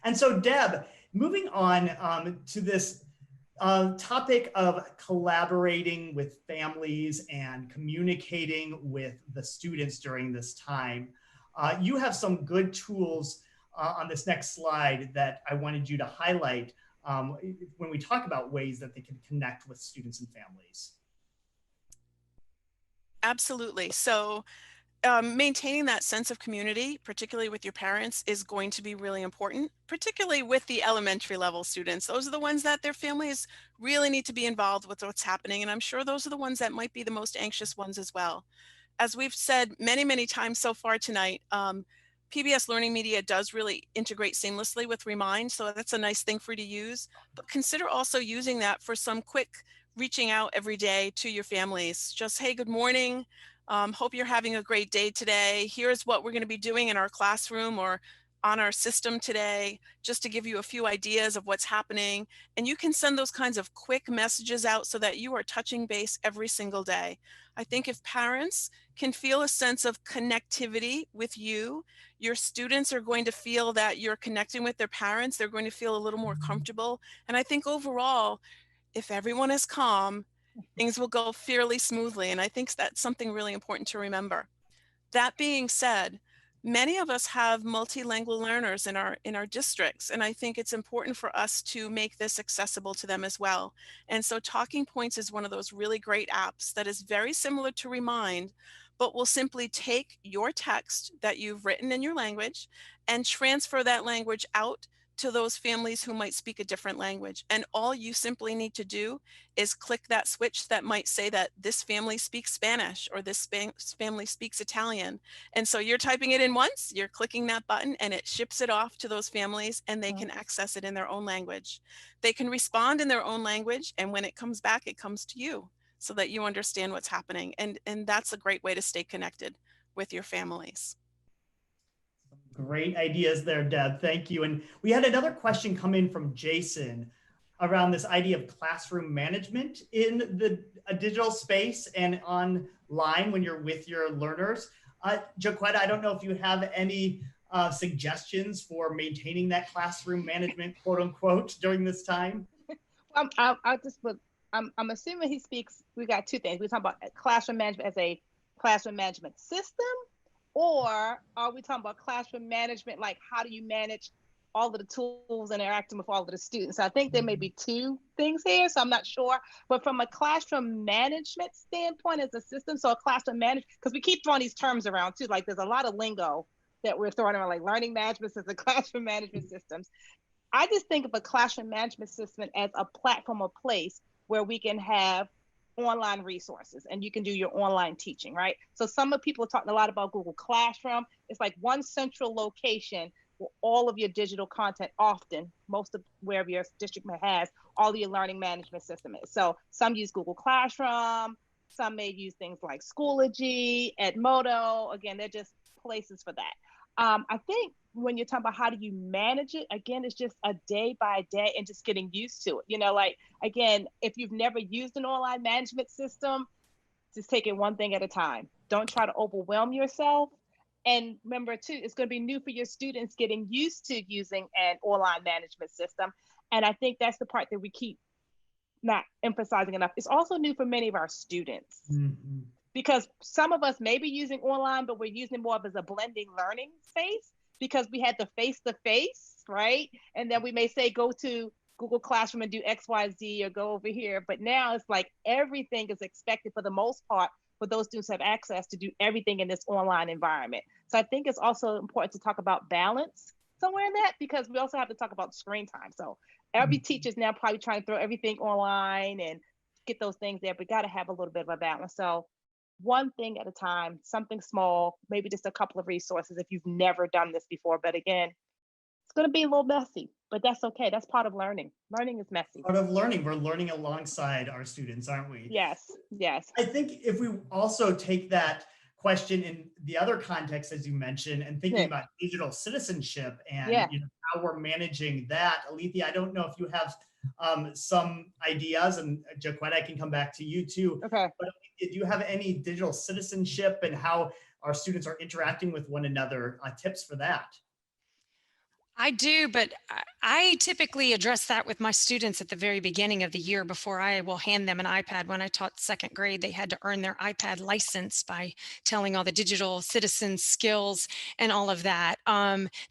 And so Deb, moving on to this topic of collaborating with families and communicating with the students during this time. You have some good tools on this next slide that I wanted you to highlight when we talk about ways that they can connect with students and families. Absolutely. So maintaining that sense of community, particularly with your parents, is going to be really important, particularly with the elementary level students. Those are the ones that their families really need to be involved with what's happening. And I'm sure those are the ones that might be the most anxious ones as well. As we've said many, many times so far tonight, PBS Learning Media does really integrate seamlessly with Remind. So that's a nice thing for you to use. But consider also using that for some quick reaching out every day to your families. Just, hey, good morning. Hope you're having a great day today. Here's what we're going to be doing in our classroom or on our system today, just to give you a few ideas of what's happening. And you can send those kinds of quick messages out so that you are touching base every single day. I think if parents can feel a sense of connectivity with you, your students are going to feel that you're connecting with their parents. They're going to feel a little more comfortable. And I think overall, if everyone is calm, things will go fairly smoothly. And I think that's something really important to remember. That being said, many of us have multilingual learners in our districts, and I think it's important for us to make this accessible to them as well. And so Talking Points is one of those really great apps that is very similar to Remind, but will simply take your text that you've written in your language and transfer that language out to those families who might speak a different language. And all you simply need to do is click that switch that might say that this family speaks Spanish or this family speaks Italian. And so you're typing it in once, you're clicking that button, and it ships it off to those families, and they can access it in their own language. They can respond in their own language, and when it comes back, it comes to you so that you understand what's happening. And that's a great way to stay connected with your families. Great ideas there, Deb. Thank you. And we had another question come in from Jason around this idea of classroom management in the digital space and online when you're with your learners. Jaquetta, I don't know if you have any suggestions for maintaining that classroom management, quote unquote, during this time. I'll just put, I'm assuming he speaks, we got two things. We're talking about classroom management as a classroom management system, or are we talking about classroom management, like how do you manage all of the tools interacting with all of the students? So I think there may be two things here, so I'm not sure. But from a classroom management standpoint as a system, so a classroom management, because we keep throwing these terms around too, like there's a lot of lingo that we're throwing around, like learning management systems, classroom management systems. I just think of a classroom management system as a platform or place where we can have online resources and you can do your online teaching, right? So some of people are talking a lot about Google Classroom. It's like one central location where all of your digital content, often, most of wherever your district has, all of your learning management system is. So some use Google Classroom, some may use things like Schoology, Edmodo. Again, they're just places for that. I think when you're talking about how do you manage it, again, it's just a day by day and just getting used to it. You know, like, again, if you've never used an online management system, just take it one thing at a time. Don't try to overwhelm yourself. And remember too, it's going to be new for your students getting used to using an online management system. And I think that's the part that we keep not emphasizing enough. It's also new for many of our students. Mm-hmm. Because some of us may be using online, but we're using it more of as a blending learning space because we had the face-to-face, right? And then we may say, go to Google Classroom and do X, Y, Z, or go over here. But now it's like everything is expected for the most part for those students to have access to do everything in this online environment. So I think it's also important to talk about balance somewhere in that, because we also have to talk about screen time. So every teacher is now probably trying to throw everything online and get those things there, but got to have a little bit of a balance. So one thing at a time, something small, maybe just a couple of resources if you've never done this before. But again, it's going to be a little messy, but that's okay. That's part of learning. Learning is messy. Part of learning. We're learning alongside our students, aren't we? Yes, yes. I think if we also take that question in the other context, as you mentioned, and thinking about digital citizenship and you know, how we're managing that, Alethea, I don't know if you have some ideas, and Jaquetta, I can come back to you too. Okay. But do you have any digital citizenship and how our students are interacting with one another, tips for that? I do, but I typically address that with my students at the very beginning of the year before I will hand them an iPad. When I taught second grade, they had to earn their iPad license by telling all the digital citizen skills and all of that.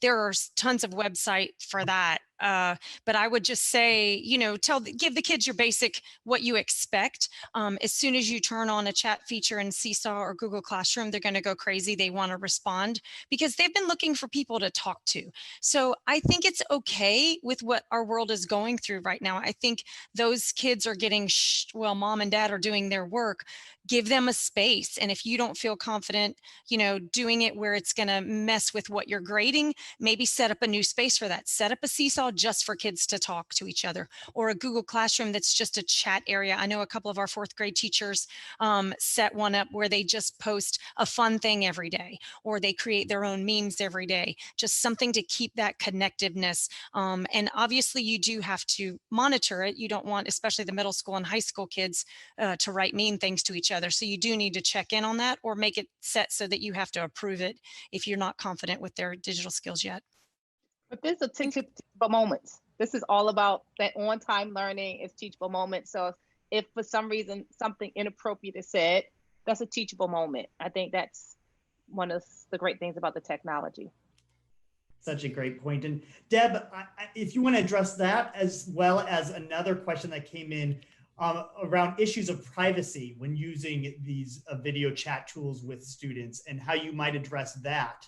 There are tons of website for that. But I would just say, give the kids your basic what you expect. As soon as you turn on a chat feature in Seesaw or Google Classroom, they're going to go crazy. They want to respond because they've been looking for people to talk to. So I think it's okay with what our world is going through right now. I think those kids are getting, well, mom and dad are doing their work. Give them a space. And if you don't feel confident, doing it where it's going to mess with what you're grading, maybe set up a new space for that. Set up a Seesaw just for kids to talk to each other, or a Google Classroom that's just a chat area. I know a couple of our fourth grade teachers set one up where they just post a fun thing every day, or they create their own memes every day, just something to keep that connectiveness. And obviously you do have to monitor it. You don't want, especially the middle school and high school kids, to write mean things to each other. So you do need to check in on that, or make it set so that you have to approve it if you're not confident with their digital skills yet. But this is teachable moments. This is all about that on-time learning is teachable moments. So if for some reason something inappropriate is said, that's a teachable moment. I think that's one of the great things about the technology. Such a great point. And Deb, if you want to address that, as well as another question that came in around issues of privacy when using these video chat tools with students, and how you might address that.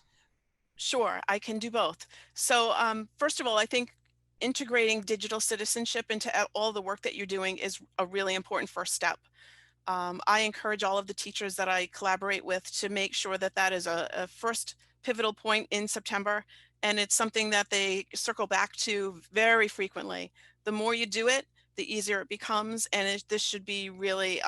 Sure, I can do both. So first of all, I think integrating digital citizenship into all the work that you're doing is a really important first step. I encourage all of the teachers that I collaborate with to make sure that that is a first pivotal point in September, and it's something that they circle back to very frequently. The more you do it, the easier it becomes, and this should be really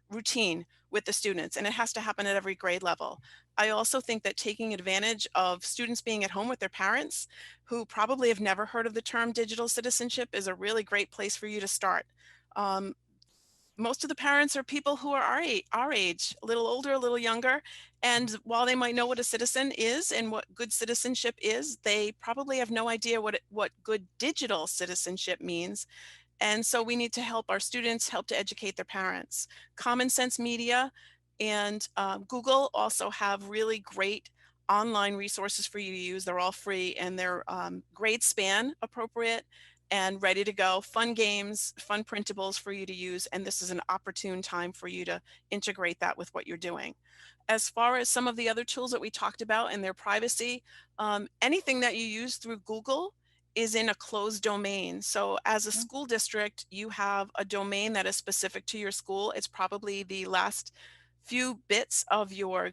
routine with the students, and it has to happen at every grade level. I also think that taking advantage of students being at home with their parents who probably have never heard of the term digital citizenship is a really great place for you to start. Most of the parents are people who are our age, a little older, a little younger. And while they might know what a citizen is and what good citizenship is, they probably have no idea what good digital citizenship means. And so we need to help our students, help to educate their parents. Common Sense Media and Google also have really great online resources for you to use. They're all free, and they're grade span appropriate and ready to go. Fun games, fun printables for you to use. And this is an opportune time for you to integrate that with what you're doing. As far as some of the other tools that we talked about and their privacy, anything that you use through Google is in a closed domain. So as a school district, you have a domain that is specific to your school. It's probably the last few bits of your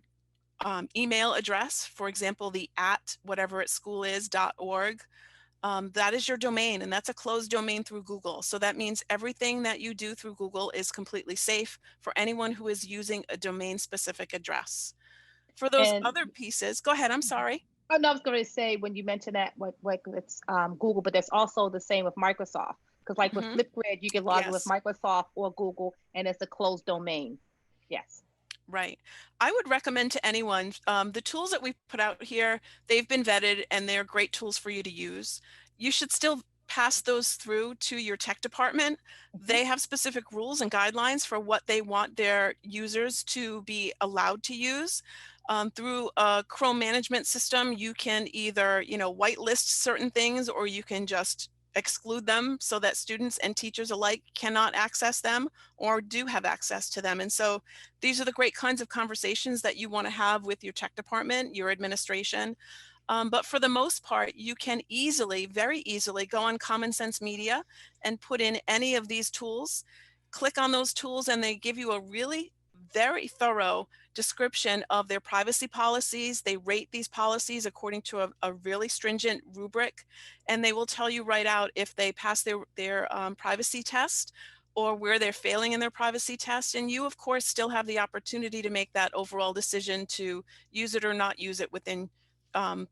email address. For example, the @whateveritschool.org. That is your domain, and that's a closed domain through Google. So that means everything that you do through Google is completely safe for anyone who is using a domain-specific address. For those other pieces, go ahead, I'm sorry. Oh, no, I was going to say, when you mentioned that, it's Google, but that's also the same with Microsoft. Because like with Flipgrid, you can log in with Microsoft or Google, and it's a closed domain. Yes. Right. I would recommend to anyone, the tools that we put out here, they've been vetted and they're great tools for you to use. You should still pass those through to your tech department. They have specific rules and guidelines for what they want their users to be allowed to use. Through a Chrome management system, you can either, whitelist certain things, or you can just exclude them so that students and teachers alike cannot access them or do have access to them. And so these are the great kinds of conversations that you want to have with your tech department, your administration. But for the most part, you can very easily go on Common Sense Media and put in any of these tools, click on those tools, and they give you a really very thorough description of their privacy policies. They rate these policies according to a really stringent rubric, and they will tell you right out if they pass their privacy test or where they're failing in their privacy test. And you, of course, still have the opportunity to make that overall decision to use it or not use it within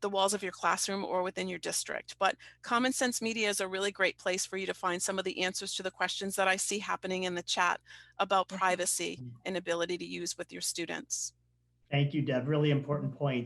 the walls of your classroom or within your district. But Common Sense Media is a really great place for you to find some of the answers to the questions that I see happening in the chat about privacy and ability to use with your students. Thank you, Deb. Really important point.